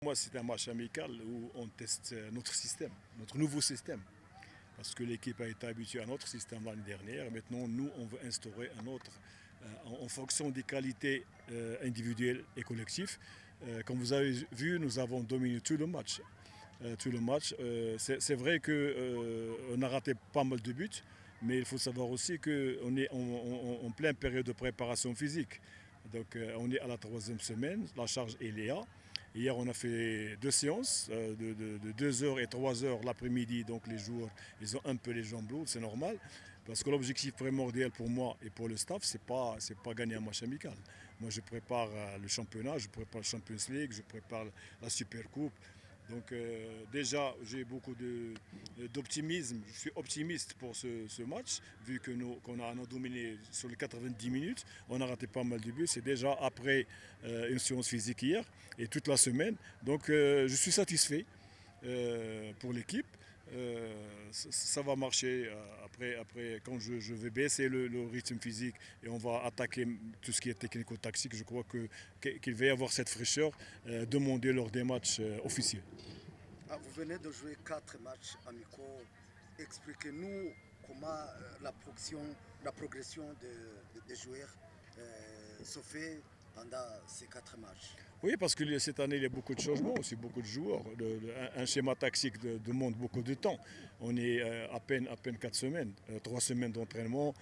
Moi, c'est un match amical où on teste notre système, notre nouveau système. Parce que l'équipe a été habituée à notre système l'année dernière. Maintenant, nous, on veut instaurer un autre en fonction des qualités individuelles et collectives. Comme vous avez vu, nous avons dominé tout le match. C'est vrai qu'on a raté pas mal de buts, mais il faut savoir aussi qu'on est en pleine période de préparation physique. Donc on est à la troisième semaine, la charge est là. Hier, on a fait deux séances de 2 heures et 3 heures l'après-midi. Donc les joueurs, ils ont un peu les jambes lourdes, c'est normal. Parce que l'objectif primordial pour moi et pour le staff, c'est pas gagner un match amical. Moi, je prépare le championnat, je prépare le Champions League, je prépare la Super Coupe. Donc déjà, j'ai beaucoup d'optimisme. Je suis optimiste pour ce match, vu que qu'on a dominé sur les 90 minutes. On a raté pas mal de buts. C'est déjà après une séance physique hier et toute la semaine. Donc je suis satisfait pour l'équipe. Ça va marcher après quand je vais baisser le rythme physique et on va attaquer tout ce qui est technico-tactique. Je crois qu'il va y avoir cette fraîcheur demandée lors des matchs officiels. Ah, vous venez de jouer 4 matchs amicaux. Expliquez-nous comment la progression des joueurs se fait pendant ces 4 matchs. Oui, parce que cette année, il y a beaucoup de changements, aussi beaucoup de joueurs. Un schéma tactique demande beaucoup de temps. On est à peine 4 semaines, 3 semaines d'entraînement,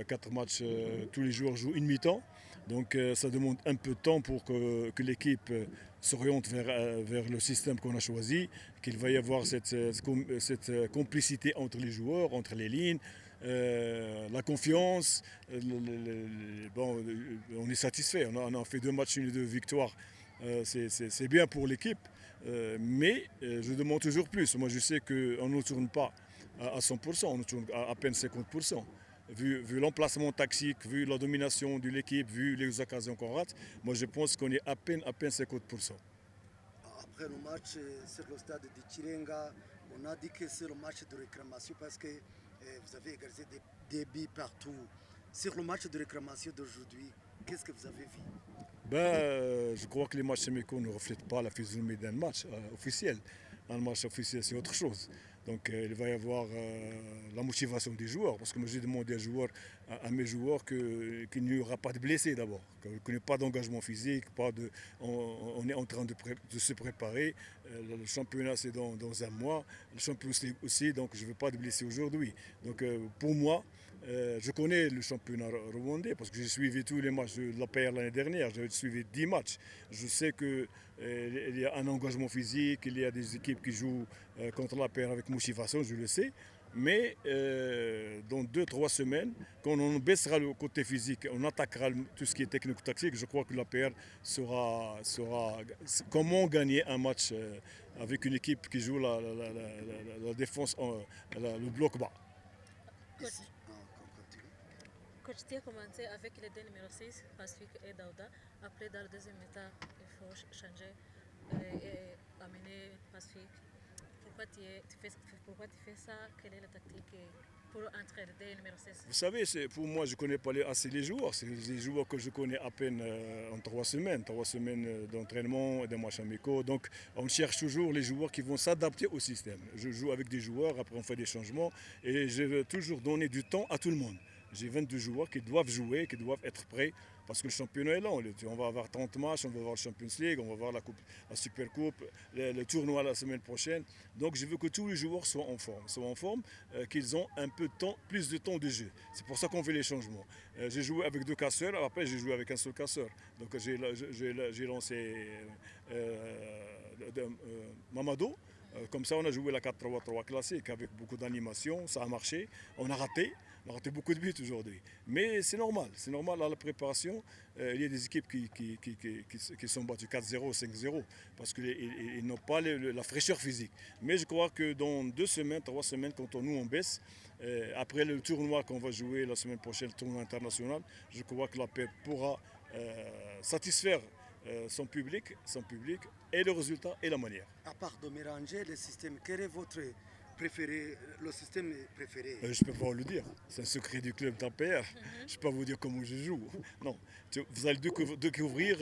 4 matchs, tous les joueurs jouent une mi-temps. Donc ça demande un peu de temps pour que l'équipe s'oriente vers le système qu'on a choisi, qu'il va y avoir cette complicité entre les joueurs, entre les lignes. La confiance, bon, on est satisfait. On a fait 2 matchs, une et 2 victoires. C'est bien pour l'équipe, mais je demande toujours plus. Moi, je sais qu'on ne tourne pas à 100%, on tourne à peine 50%. Vu l'emplacement tactique, vu la domination de l'équipe, vu les occasions qu'on rate, moi je pense qu'on est à peine 50%. Après le match sur le stade de Chirenga, on a dit que c'est le match de réclamation parce que vous avez égalisé des buts partout. Sur le match de réclamation d'aujourd'hui, qu'est-ce que vous avez vu? Je crois que les matchs amicaux ne reflètent pas la physionomie d'un match officiel. Un match officiel, c'est autre chose. Donc il va y avoir la motivation des joueurs, parce que moi j'ai demandé à mes joueurs qu'il n'y aura pas de blessés d'abord, qu'il n'y ait pas d'engagement physique, on est en train de se préparer. Le championnat c'est dans un mois, le Champions League aussi, donc je ne veux pas de blessés aujourd'hui. Donc pour moi, je connais le championnat rwandais parce que j'ai suivi tous les matchs de l'APR l'année dernière. J'ai suivi 10 matchs. Je sais qu'il y a un engagement physique, il y a des équipes qui jouent contre l'APR avec motivation, je le sais. Mais dans 2-3 semaines, quand on baissera le côté physique, on attaquera tout ce qui est technique-tactique, je crois que l'APR saura comment gagner un match avec une équipe qui joue la défense, le bloc bas. Ici, Coach, tu as commencé avec les deux numéros 6, Pacifique et Daouda. Après, dans le deuxième état, il faut changer et amener Pacifique. Pourquoi tu fais ça? Quelle est la tactique pour entrer le deux numéro 6? Vous savez, pour moi, je ne connais pas assez les joueurs. C'est des joueurs que je connais à peine en 3 semaines. 3 semaines d'entraînement et de matchs amicaux. Donc, on cherche toujours les joueurs qui vont s'adapter au système. Je joue avec des joueurs, après on fait des changements. Et je veux toujours donner du temps à tout le monde. J'ai 22 joueurs qui doivent jouer, qui doivent être prêts. Parce que le championnat est là. On va avoir 30 matchs, on va avoir la Champions League, on va avoir la Super Coupe, le tournoi la semaine prochaine. Donc je veux que tous les joueurs soient en forme, qu'ils ont un peu de temps, plus de temps de jeu. C'est pour ça qu'on fait les changements. J'ai joué avec 2 casseurs, après j'ai joué avec un seul casseur. Donc j'ai lancé Mamado. Comme ça, on a joué la 4-3-3 classique avec beaucoup d'animation, ça a marché, on a raté beaucoup de buts aujourd'hui. Mais c'est normal à la préparation, il y a des équipes qui sont battues 4-0, 5-0, parce qu'ils n'ont pas la fraîcheur physique. Mais je crois que dans 2 semaines, 3 semaines, quand nous on baisse, après le tournoi qu'on va jouer la semaine prochaine, le tournoi international, je crois que la paix pourra satisfaire son public et le résultat et la manière. à part de mélanger les systèmes, quelle est votre préféré, le système préféré? Je ne peux pas vous le dire. C'est un secret du club d'APR. Je ne peux pas vous dire comment je joue. Non. Vous allez découvrir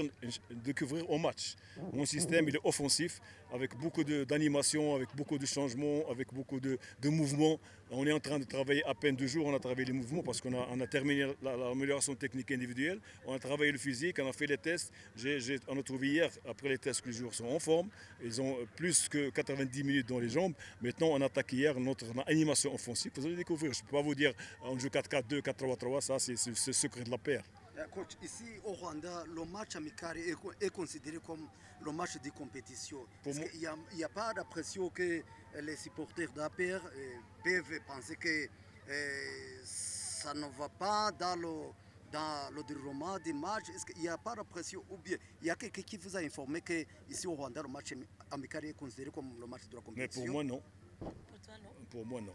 au match. Mon système il est offensif, avec beaucoup d'animation, avec beaucoup de changements, avec beaucoup de mouvements. On est en train de travailler à peine 2 jours. On a travaillé les mouvements parce qu'on a terminé l'amélioration technique individuelle. On a travaillé le physique, on a fait les tests. On a trouvé hier, après les tests, que les joueurs sont en forme. Ils ont plus que 90 minutes dans les jambes. Maintenant, on attaque hier notre animation offensive. Vous allez découvrir. Je ne peux pas vous dire on joue 4-4-2, 4-3-3. Ça, c'est le secret de la paire. Coach, ici au Rwanda, le match amical est considéré comme le match de compétition. Il n'y a pas d'impression que les supporters d'APR peuvent penser que ça ne va pas dans le déroulement des matchs? Est-ce qu'il n'y a pas d'impression ou bien il y a quelqu'un qui vous a informé qu'ici au Rwanda, le match amical est considéré comme le match de la compétition? Mais pour moi, non. Pour toi, non? Pour moi, non.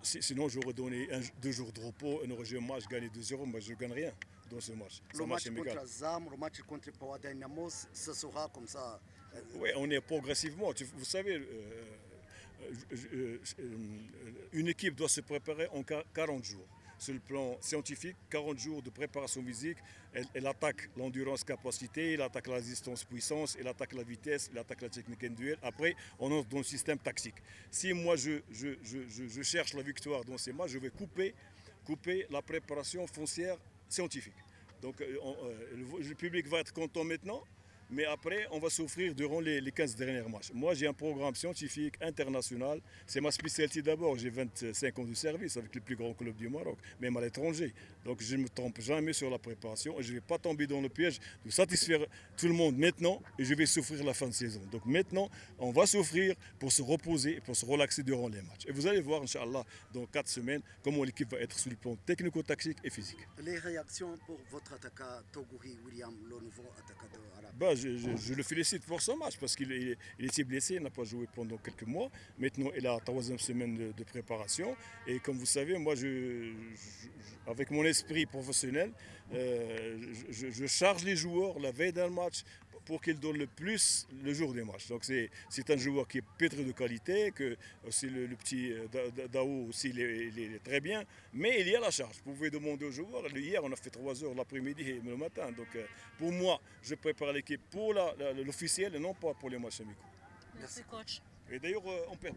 Sinon, j'aurais donné 2 jours de repos, on aurait joué un match, gagné 2-0, moi je ne gagne rien dans ce match. Le match contre Azam, le match contre Power Dynamos, ce sera comme ça. Oui, on est progressivement. Vous savez, une équipe doit se préparer en 40 jours. Sur le plan scientifique, 40 jours de préparation physique, elle attaque l'endurance capacité, elle attaque la résistance puissance, elle attaque la vitesse, elle attaque la technique individuelle. Après, on entre dans le système tactique. Si moi je cherche la victoire dans ces matchs, je vais couper la préparation foncière scientifique. Donc le public va être content maintenant. Mais après, on va souffrir durant les 15 derniers matchs. Moi, j'ai un programme scientifique international. C'est ma spécialité d'abord. J'ai 25 ans de service avec les plus grands clubs du Maroc, même à l'étranger. Donc, je ne me trompe jamais sur la préparation et je ne vais pas tomber dans le piège de satisfaire tout le monde maintenant et je vais souffrir la fin de saison. Donc, maintenant, on va souffrir pour se reposer et pour se relaxer durant les matchs. Et vous allez voir, Inch'Allah, dans 4 semaines, comment l'équipe va être sur le plan technico-tactique et physique. Les réactions pour votre attaquant Toguri William, le nouveau attaquant de Arabe? Je le félicite pour ce match parce qu'il était blessé, il n'a pas joué pendant quelques mois. Maintenant, il a la 3e semaine de préparation. Et comme vous savez, moi, avec mon esprit professionnel, je charge les joueurs la veille d'un match pour qu'ils donnent le plus le jour des matchs. Donc c'est un joueur qui est pétri de qualité, que aussi le petit Dao aussi il est très bien, mais il y a la charge. Vous pouvez demander aux joueurs. Hier on a fait 3 heures l'après-midi et le matin. Donc pour moi, je prépare l'équipe pour l'officiel et non pas pour les matchs amicaux. Merci coach. Et d'ailleurs on perd.